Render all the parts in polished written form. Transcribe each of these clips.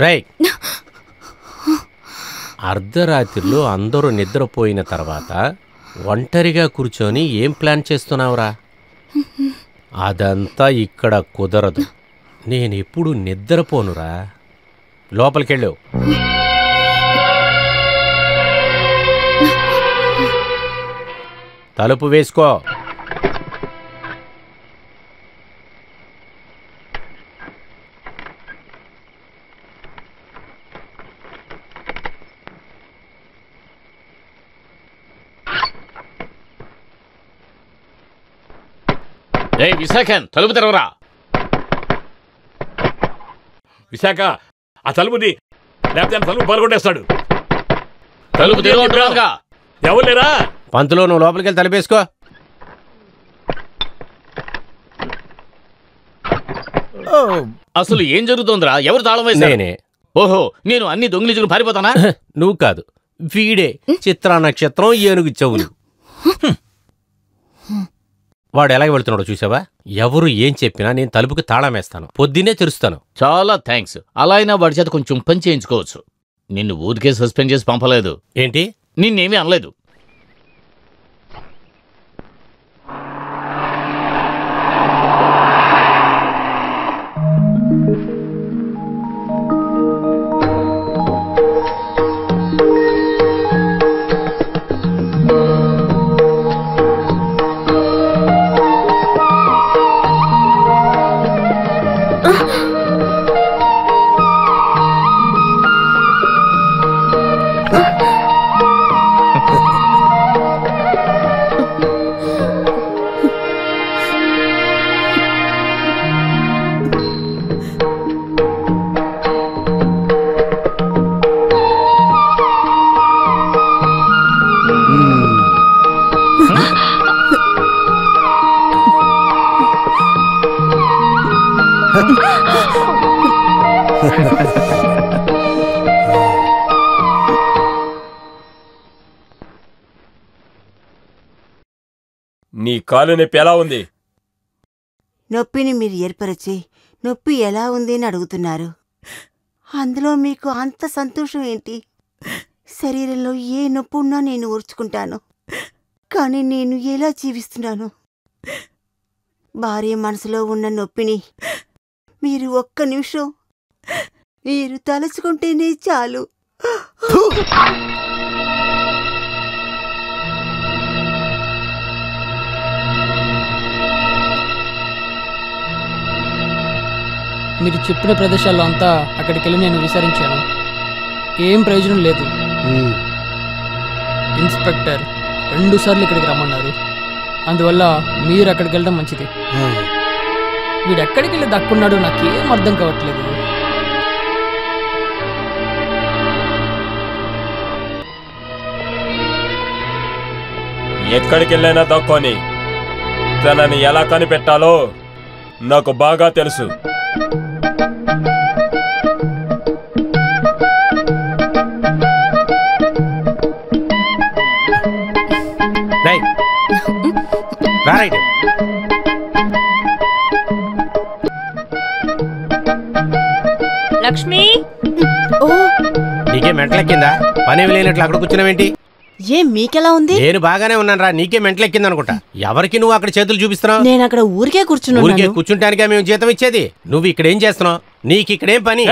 Right. అర్ధరాత్రిలో అందరూ నిద్రపోయిన తర్వాత ఒంటరిగా కూర్చొని ఏం ప్లాన్ చేస్తున్నావురా? అదంతా ఇక్కడ కుదరదు. నేనెప్పుడు నిద్రపోనురా. లోపలికెళ్ళు. తలుపు వేసుకో. విశాఖ తలుపు తెరవరా. విశాఖ ఆ తలుపుని, లేకపోతే తలుపు పలుకొట్టేస్తాడు. తలుపు తెరవగా. ఎవరు లేరా? పంతులో నువ్వు లోపలికి వెళ్ళి తలుపేసుకో. అసలు ఏం జరుగుతోందిరా? ఎవరు తాళం వేశారు? నేనే. ఓహో, నేను అన్ని దొంగిలించుకుని పారిపోతానా? నువ్వు కాదు, వీడే. చిత్రా నక్షత్రం, ఏనుగు చెవులు. వాడు ఎలాగ వెళ్తున్నాడో చూసావా? ఎవరు ఏం చెప్పినా నేను తలుపుకి తాళం వేస్తాను, పొద్దున్నే తెరుస్తాను. చాలా థ్యాంక్స్. అలా అయినా వాడి చేత కొంచెం పని చేయించుకోవచ్చు. నిన్ను ఊరికే సస్పెండ్ చేసి పంపలేదు. ఏంటి? నిన్నేమీ అనలేదు. నీ కాలు నొప్పి ఎలా ఉంది? నొప్పిని మీరు ఏర్పరిచి నొప్పి ఎలా ఉంది అని అడుగుతున్నారు. అందులో మీకు అంత సంతోషం ఏంటి? శరీరంలో ఏ నొప్పి ఉన్నా నేను ఓర్చుకుంటాను. కానీ నేను ఎలా జీవిస్తున్నాను? భార్య మనసులో ఉన్న నొప్పిని మీరు ఒక్క నిమిషం మీరు తలుచుకుంటేనే చాలు. మీరు చెప్పిన ప్రదేశాల్లో అంతా అక్కడికి వెళ్ళి నేను విచారించాను. ఏం ప్రయోజనం లేదు. ఇన్స్పెక్టర్ 2 సార్లు ఇక్కడికి రమ్మన్నారు. అందువల్ల మీరు అక్కడికి వెళ్ళడం మంచిది. వీడు ఎక్కడికి వెళ్ళి దక్కున్నాడో నాకేం అర్థం కావట్లేదు. ఎక్కడికి వెళ్ళైనా దక్కొని తనని ఎలా కనిపెట్టాలో నాకు బాగా తెలుసు. లక్ష్మి, నీకే మెంటలెక్కిందా? పని లేనట్లు అక్కడ కూర్చున్నావేంటి? ఏం మీకెలా ఉంది? నేను బాగానే ఉన్నాను రా. నీకే మెంటలెక్కింది అనుకుంటా. ఎవరికి నువ్వు అక్కడ చేతులు చూపిస్తున్నావు? నేను అక్కడ ఊరికే కూర్చున్నాను. ఊరికే కూర్చుంటానికే మేము జీతం ఇచ్చేది. నువ్వు ఇక్కడేం చేస్తున్నావు? నీకు ఇక్కడేం పని?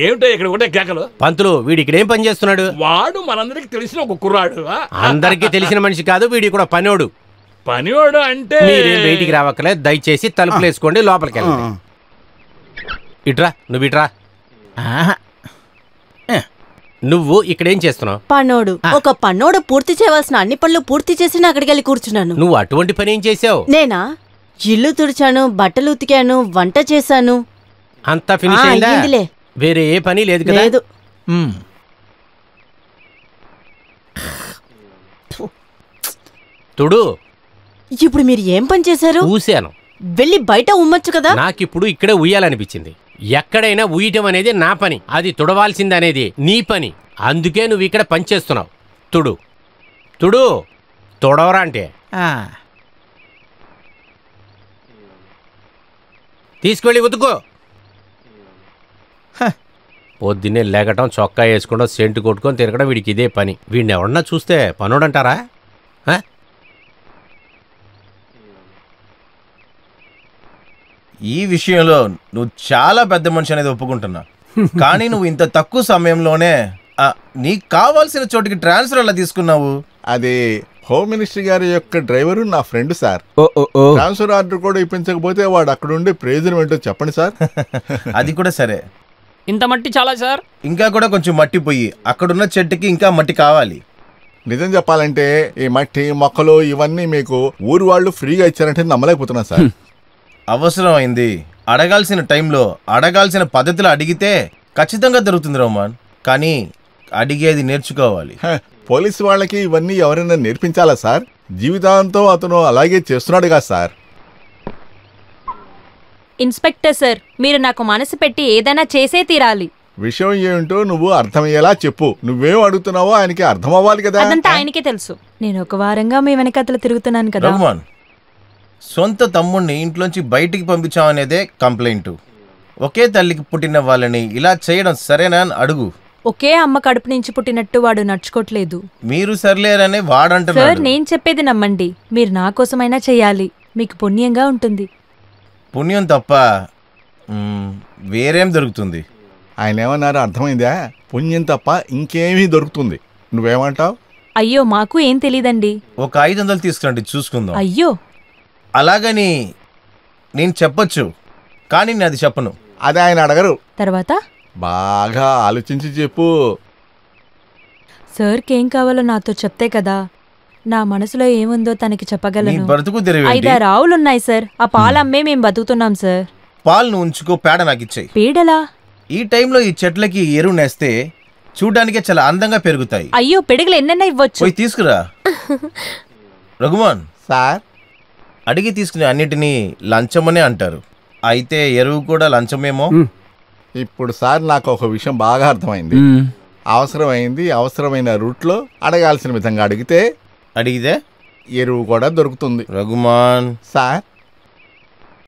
ఏమిటో ఇక్కడ ఒకటే కేకలు. పంతులు, వీడి ఇక్కడేం పని చేస్తున్నాడు? వాడు మనందరికి తెలిసిన ఒక కుర్రాడు. అందరికీ తెలిసిన మనిషి కాదు, వీడి కూడా పనివాడు. పనివాడు అంటే మీరేం బయటికి రావక్కలేదు. దయచేసి తలుపులు వేసుకోండి, లోపలికి వెళ్ళండి. ఇట్రా, నువ్వు ఇట్రా. నువ్వు ఇక్కడేం చేస్తున్నావు? పనోడు. ఒక పన్నోడు పూర్తి చేయవలసిన అన్ని పనులు పూర్తి చేసి అక్కడికి వెళ్ళి కూర్చున్నాను. నువ్వు అటువంటి పని ఏం చేసావు? నేనా? ఇల్లు తుడిచాను, బట్టలు ఉతికాను, వంట చేశాను. అంతా ఫినిష్ అయిందా? వేరే ఏ పని లేదు కదా? లేదు. తుడు. ఇప్పుడు మీరు ఏం పని చేశారు? ఊసాను. వెళ్ళి బయట ఉమ్మొచ్చు కదా? నాకిప్పుడు ఇక్కడే ఉయ్యాలనిపించింది. ఎక్కడైనా ఉయ్యటం అనేది నా పని, అది తుడవాల్సింది అనేది నీ పని. అందుకే నువ్వు ఇక్కడ పని చేస్తున్నావు. తుడు తుడు. తుడవరా అంటే తీసుకువెళ్ళి ఉతుకో. పొద్దున్నే లేగటం, చొక్కా వేసుకోవడం, సెంటు కొట్టుకొని తిరగడం వీడికి ఇదే పని. వీడిని ఎవరన్నా చూస్తే పనోడంటారా? ఈ విషయంలో నువ్వు చాలా పెద్ద మనిషి అనేది ఒప్పుకుంటున్నా. కానీ నువ్వు ఇంత తక్కువ సమయంలోనే నీకు కావాల్సిన చోటికి ట్రాన్స్ఫర్ ఎలా తీసుకున్నావు? అది హోమ్ మినిస్టర్ గారి యొక్క డ్రైవరు నా ఫ్రెండ్ సార్. ట్రాన్స్ఫర్ ఆర్డర్ కూడా ఇప్పించకపోతే వాడు అక్కడ ఉండే ప్రయోజనం ఏంటో చెప్పండి సార్. అది కూడా సరే, ఇంత మట్టి చాలా సార్. ఇంకా కూడా కొంచెం మట్టి పోయి, అక్కడున్న చెట్టుకి ఇంకా మట్టి కావాలి. నిజం చెప్పాలంటే ఈ మట్టి మొక్కలు ఇవన్నీ మీకు ఊరు వాళ్ళు ఫ్రీగా ఇచ్చారంటే నమ్మలేకపోతున్నా సార్. అవసరం అయింది, అడగాల్సిన టైంలో అడగాల్సిన పద్ధతిలో అడిగితే ఖచ్చితంగా దొరుకుతుంది రోమన్. కానీ అడిగేది నేర్చుకోవాలి. పోలీసు వాళ్ళకి ఇవన్నీ ఎవరైనా నేర్పించాలా సార్? జీవితాంతం అతను అలాగే చేస్తున్నాడుగా సార్. ఇన్స్పెక్టర్ సార్, మీరు నాకు మనసు పెట్టి ఏదైనా చేసే తీరాలి. విషయం ఏమిటో నువ్వు అర్థమయ్యేలా చెప్పు. నువ్వేం అడుగుతున్నావో ఆయనకి అర్థం అవ్వాలి కదా. అదంతా ఆయనకే తెలుసు. నేను ఒక వారంగా మీ వెనకతలు తిరుగుతున్నాను కదా. రోమన్, సొంత తమ్ముడిని ఇంట్లోంచి బయటికి పంపించామనేదే కంప్లైంట్. ఒకే తల్లికి పుట్టిన వాళ్ళని ఇలా చేయడం సరేనా అని అడుగు. ఒకే అమ్మ కడుపు నుంచి పుట్టినట్టు వాడు నడుచుకోవట్లేదు. మీరు సర్లేరని వాడంటున్నాడు. సార్, నేను చెప్పేది నమ్మండి. మీరు నా కోసమైనా చెయ్యాలి, మీకు పుణ్యంగా ఉంటుంది. పుణ్యం తప్ప వేరేం దొరుకుతుంది? ఆయన ఏమన్నారో అర్థమైందా? పుణ్యం తప్ప ఇంకేమీ దొరుకుతుంది. నువ్వేమంటావు? అయ్యో, మాకు ఏం తెలీదండి. ఒక 500 తీసుకురండి, చూసుకుందాం. అయ్యో, అలాగని నేను చెప్పొచ్చు, కానీ నేను అది చెప్పను. అది ఆయన అడగరు. తర్వాత బాగా ఆలోచించి చెప్పు. సార్కి ఏం కావాలో నాతో చెప్తే కదా నా మనసులో ఏముందో తనకి చెప్పగలను. 5-6 ఆవులున్నాయి సార్. ఆ పాలు అమ్మే మేము బతుకుతున్నాం సార్. పాలు ఉంచుకో, పేడ నాకు ఇచ్చాయి. పేడలా? ఈ టైంలో ఈ చెట్లకి ఎరువు నేస్తే చూడడానికే చాలా అందంగా పెరుగుతాయి. అయ్యో, పిడుగులు ఎన్నైనా ఇవ్వచ్చు. పోయి తీసుకురా. రఘుమాన్ సార్, అడిగి తీసుకునే అన్నిటినీ లంచమనే అంటారు. అయితే ఎరువు కూడా లంచమేమో. ఇప్పుడు సార్ నాకు ఒక విషయం బాగా అర్థమైంది. అవసరమైంది అవసరమైన రూట్లో అడగాల్సిన విధంగా అడిగితే ఎరువు కూడా దొరుకుతుంది. రఘుమాన్ సార్,